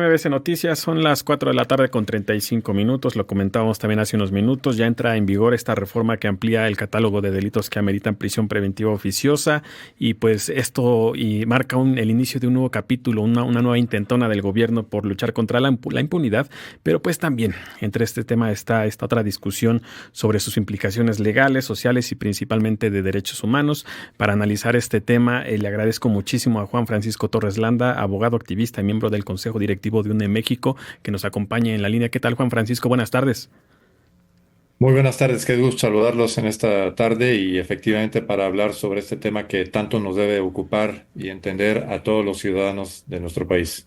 MBC Noticias, son las 4 de la tarde con 35 minutos, lo comentábamos también hace unos minutos, ya entra en vigor esta reforma que amplía el catálogo de delitos que ameritan prisión preventiva oficiosa y pues esto marca el inicio de un nuevo capítulo, una nueva intentona del gobierno por luchar contra la impunidad, pero pues también entre este tema está esta otra discusión sobre sus implicaciones legales, sociales y principalmente de derechos humanos. Para analizar este tema, le agradezco muchísimo a Juan Francisco Torres Landa, abogado, activista y miembro del Consejo Directivo de UNE México, que nos acompañe en la línea. ¿Qué tal, Juan Francisco? Buenas tardes. Muy buenas tardes, qué gusto saludarlos en esta tarde y efectivamente para hablar sobre este tema que tanto nos debe ocupar y entender a todos los ciudadanos de nuestro país.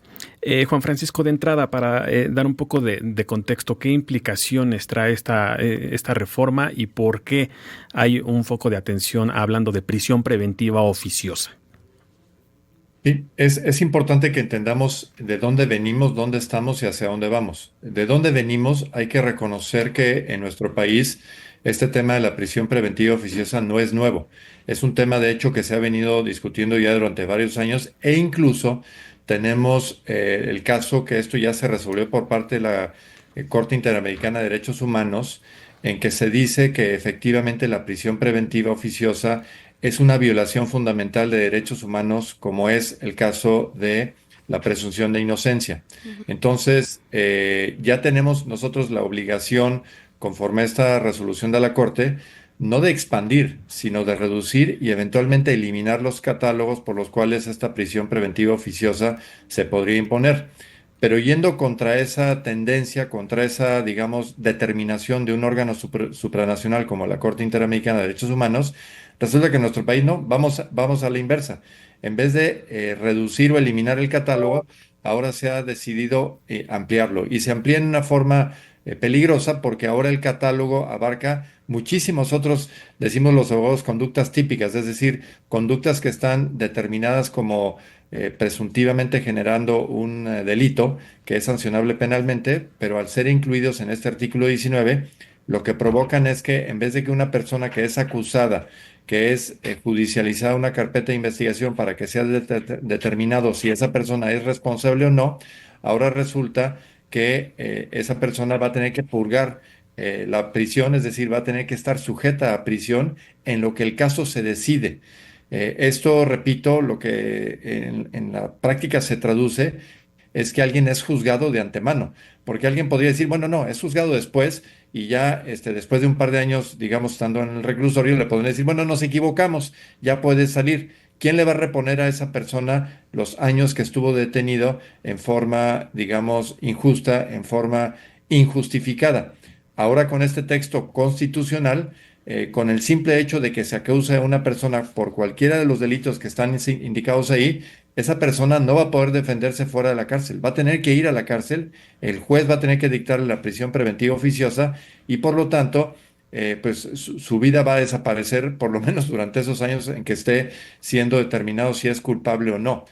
Juan Francisco, de entrada, para dar un poco de contexto, ¿qué implicaciones trae esta reforma y por qué hay un foco de atención hablando de prisión preventiva oficiosa? Sí, es importante que entendamos de dónde venimos, dónde estamos y hacia dónde vamos. De dónde venimos, hay que reconocer que en nuestro país este tema de la prisión preventiva oficiosa no es nuevo. Es un tema, de hecho, que se ha venido discutiendo ya durante varios años e incluso tenemos el caso que esto ya se resolvió por parte de la Corte Interamericana de Derechos Humanos, en que se dice que efectivamente la prisión preventiva oficiosa es una violación fundamental de derechos humanos, como es el caso de la presunción de inocencia. Entonces, ya tenemos nosotros la obligación, conforme a esta resolución de la Corte, no de expandir, sino de reducir y eventualmente eliminar los catálogos por los cuales esta prisión preventiva oficiosa se podría imponer. Pero yendo contra esa tendencia, contra esa, digamos, determinación de un órgano supranacional como la Corte Interamericana de Derechos Humanos, resulta que en nuestro país no, vamos a la inversa. En vez de reducir o eliminar el catálogo, ahora se ha decidido ampliarlo y se amplía en una forma peligrosa porque ahora el catálogo abarca muchísimos otros, decimos los abogados, conductas típicas, es decir, conductas que están determinadas como presuntivamente generando un delito que es sancionable penalmente, pero al ser incluidos en este artículo 19, lo que provocan es que en vez de que una persona que es acusada, que es judicializada una carpeta de investigación para que sea determinado si esa persona es responsable o no, ahora resulta que esa persona va a tener que purgar la prisión, es decir, va a tener que estar sujeta a prisión en lo que el caso se decide. Esto, repito, lo que en la práctica se traduce es que alguien es juzgado de antemano, porque alguien podría decir, bueno, no, es juzgado después y ya después de un par de años, digamos, estando en el reclusorio, le podrían decir, bueno, nos equivocamos, ya puede salir. ¿Quién le va a reponer a esa persona los años que estuvo detenido en forma, digamos, injusta, en forma injustificada? Ahora con este texto constitucional, con el simple hecho de que se acuse a una persona por cualquiera de los delitos que están indicados ahí, esa persona no va a poder defenderse fuera de la cárcel, va a tener que ir a la cárcel, el juez va a tener que dictarle la prisión preventiva oficiosa y por lo tanto, pues su vida va a desaparecer por lo menos durante esos años en que esté siendo determinado si es culpable o no.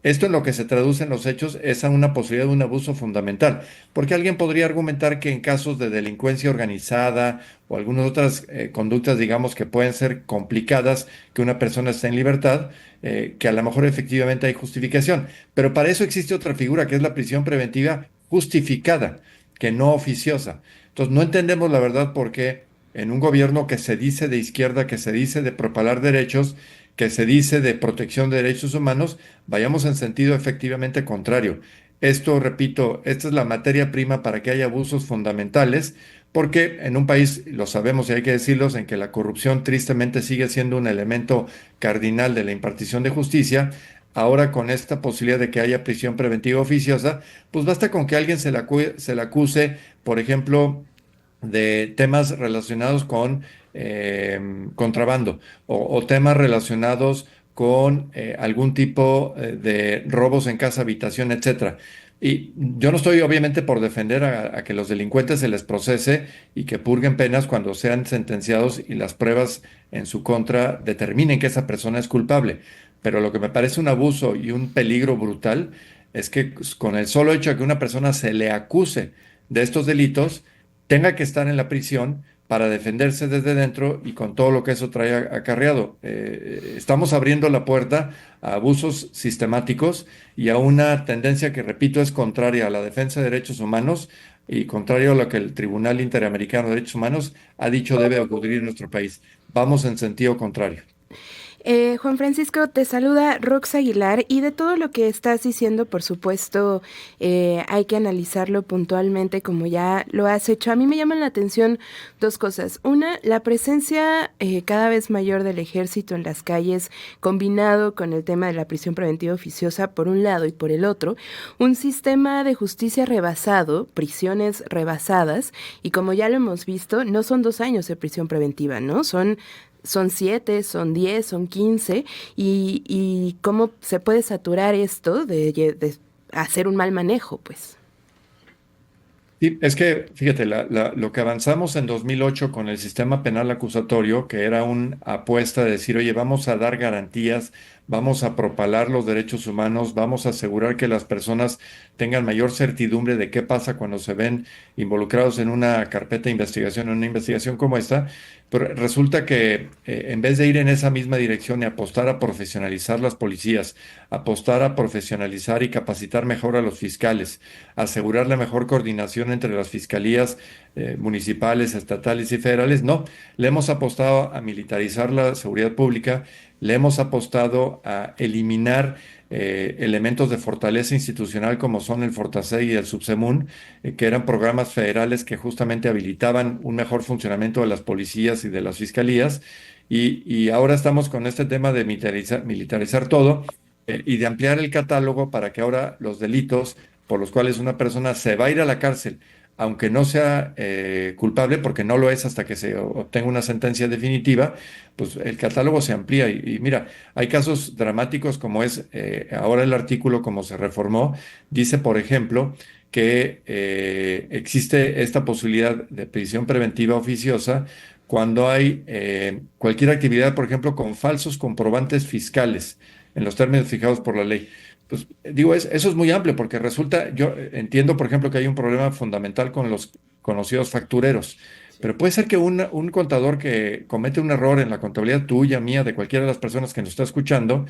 Esto en lo que se traduce en los hechos es a una posibilidad de un abuso fundamental, porque alguien podría argumentar que en casos de delincuencia organizada o algunas otras conductas, digamos, que pueden ser complicadas, que una persona esté en libertad, que a lo mejor efectivamente hay justificación. Pero para eso existe otra figura, que es la prisión preventiva justificada, que no oficiosa. Entonces, no entendemos la verdad por qué en un gobierno que se dice de izquierda, que se dice de propalar derechos, que se dice de protección de derechos humanos, vayamos en sentido efectivamente contrario. Esto, repito, esta es la materia prima para que haya abusos fundamentales, porque en un país, lo sabemos y hay que decirlos, en que la corrupción tristemente sigue siendo un elemento cardinal de la impartición de justicia, ahora con esta posibilidad de que haya prisión preventiva oficiosa, pues basta con que alguien se le acuse, por ejemplo, de temas relacionados con contrabando o temas relacionados con algún tipo de robos en casa, habitación, etcétera. Y yo no estoy obviamente por defender a que los delincuentes se les procese y que purguen penas cuando sean sentenciados y las pruebas en su contra determinen que esa persona es culpable. Pero lo que me parece un abuso y un peligro brutal es que con el solo hecho de que una persona se le acuse de estos delitos, tenga que estar en la prisión para defenderse desde dentro y con todo lo que eso trae acarreado. Estamos abriendo la puerta a abusos sistemáticos y a una tendencia que, repito, es contraria a la defensa de derechos humanos y contrario a lo que el Tribunal Interamericano de Derechos Humanos ha dicho debe ocurrir en nuestro país. Vamos en sentido contrario. Juan Francisco, te saluda Rox Aguilar y de todo lo que estás diciendo, por supuesto, hay que analizarlo puntualmente como ya lo has hecho. A mí me llaman la atención dos cosas. Una, la presencia cada vez mayor del ejército en las calles, combinado con el tema de la prisión preventiva oficiosa por un lado y por el otro, un sistema de justicia rebasado, prisiones rebasadas, y como ya lo hemos visto, no son 2 años de prisión preventiva, ¿no? Son 7, son 10, son 15, y cómo se puede saturar esto de hacer un mal manejo, pues. Sí, es que, fíjate, lo que avanzamos en 2008 con el sistema penal acusatorio, que era una apuesta de decir, oye, vamos a dar garantías, vamos a propalar los derechos humanos, vamos a asegurar que las personas tengan mayor certidumbre de qué pasa cuando se ven involucrados en una carpeta de investigación, en una investigación como esta, pero resulta que en vez de ir en esa misma dirección y apostar a profesionalizar las policías, apostar a profesionalizar y capacitar mejor a los fiscales, asegurar la mejor coordinación entre las fiscalías municipales, estatales y federales. No, le hemos apostado a militarizar la seguridad pública, le hemos apostado a eliminar elementos de fortaleza institucional como son el Fortaseg y el Subsemun, que eran programas federales que justamente habilitaban un mejor funcionamiento de las policías y de las fiscalías. Y ahora estamos con este tema de militarizar todo y de ampliar el catálogo para que ahora los delitos por los cuales una persona se va a ir a la cárcel, aunque no sea culpable, porque no lo es hasta que se obtenga una sentencia definitiva, pues el catálogo se amplía. Y mira, hay casos dramáticos como es ahora el artículo, como se reformó, dice, por ejemplo, que existe esta posibilidad de prisión preventiva oficiosa cuando hay cualquier actividad, por ejemplo, con falsos comprobantes fiscales, en los términos fijados por la ley. Pues digo, eso es muy amplio porque resulta, yo entiendo, por ejemplo, que hay un problema fundamental con los conocidos factureros, pero puede ser que un contador que comete un error en la contabilidad tuya, mía, de cualquiera de las personas que nos está escuchando,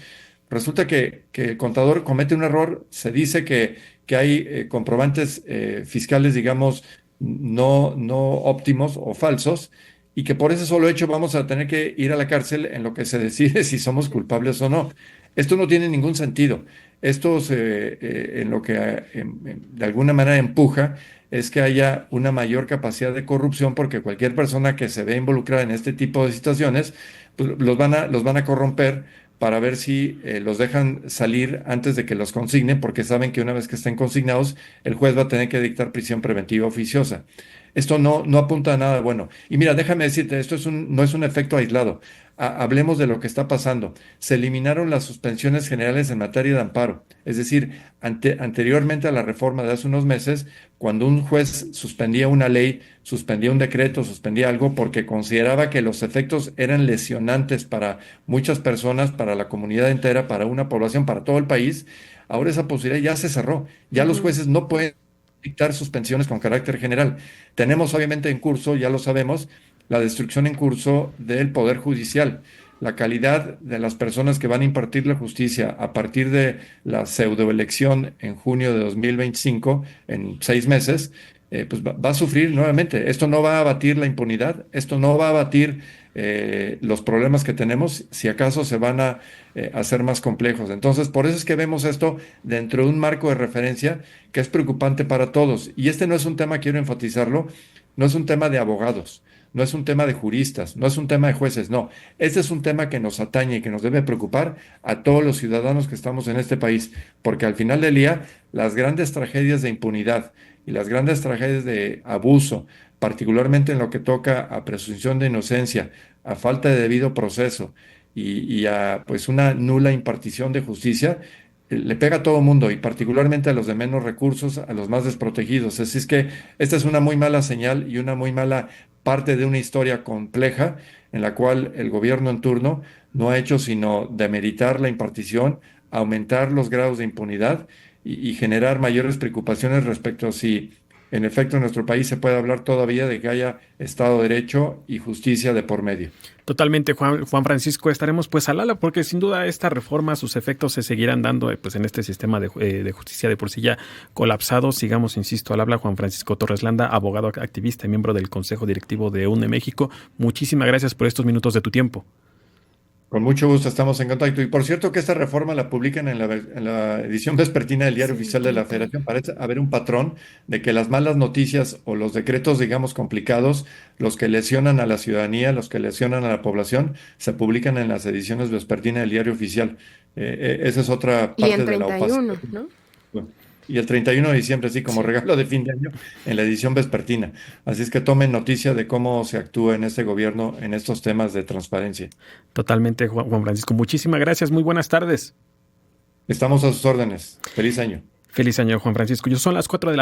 resulta que el contador comete un error, se dice que hay comprobantes fiscales, digamos, no óptimos o falsos, y que por ese solo hecho vamos a tener que ir a la cárcel en lo que se decide si somos culpables o no. Esto no tiene ningún sentido. Esto en lo que de alguna manera empuja es que haya una mayor capacidad de corrupción porque cualquier persona que se ve involucrada en este tipo de situaciones, pues los van a corromper para ver si los dejan salir antes de que los consignen, porque saben que una vez que estén consignados, el juez va a tener que dictar prisión preventiva oficiosa. Esto no apunta a nada bueno. Y mira, déjame decirte, esto no es un efecto aislado. Hablemos de lo que está pasando. Se eliminaron las suspensiones generales en materia de amparo. Es decir, anteriormente a la reforma de hace unos meses, cuando un juez suspendía una ley, suspendía un decreto, suspendía algo porque consideraba que los efectos eran lesionantes para muchas personas, para la comunidad entera, para una población, para todo el país, ahora esa posibilidad ya se cerró. Ya los Ujú. jueces no pueden dictar suspensiones con carácter general. Tenemos obviamente en curso, ya lo sabemos, la destrucción en curso del Poder Judicial. La calidad de las personas que van a impartir la justicia a partir de la pseudoelección en junio de 2025, en 6 meses, pues va a sufrir nuevamente. Esto no va a abatir la impunidad, esto no va a abatir los problemas que tenemos, si acaso se van a hacer más complejos. Entonces, por eso es que vemos esto dentro de un marco de referencia que es preocupante para todos. Y este no es un tema, quiero enfatizarlo, no es un tema de abogados, no es un tema de juristas, no es un tema de jueces, no. Este es un tema que nos atañe y que nos debe preocupar a todos los ciudadanos que estamos en este país, porque al final del día, las grandes tragedias de impunidad y las grandes tragedias de abuso, particularmente en lo que toca a presunción de inocencia, a falta de debido proceso y a pues una nula impartición de justicia, le pega a todo mundo y particularmente a los de menos recursos, a los más desprotegidos. Así es que esta es una muy mala señal y una muy mala parte de una historia compleja en la cual el gobierno en turno no ha hecho sino demeritar la impartición, aumentar los grados de impunidad y generar mayores preocupaciones respecto a si en efecto en nuestro país se puede hablar todavía de que haya Estado de Derecho y justicia de por medio. Totalmente, Juan Francisco, estaremos pues al ala porque sin duda esta reforma, sus efectos se seguirán dando pues en este sistema de justicia de por sí ya colapsado. Sigamos, insisto, al habla Juan Francisco Torres Landa, abogado activista y miembro del Consejo Directivo de UNE México. Muchísimas gracias por estos minutos de tu tiempo. Con mucho gusto estamos en contacto. Y por cierto que esta reforma la publican en la edición vespertina del Diario Sí, Oficial de la Federación. Parece haber un patrón de que las malas noticias o los decretos, digamos, complicados, los que lesionan a la ciudadanía, los que lesionan a la población, se publican en las ediciones vespertinas del Diario Oficial. Esa es otra y en parte de la 31, opacidad. ¿no? Y el 31 de diciembre, sí, como Sí. regalo de fin de año, en la edición vespertina. Así es que tomen noticia de cómo se actúa en este gobierno en estos temas de transparencia. Totalmente, Juan Francisco. Muchísimas gracias. Muy buenas tardes. Estamos a sus órdenes. Feliz año. Feliz año, Juan Francisco. Son las 4 de la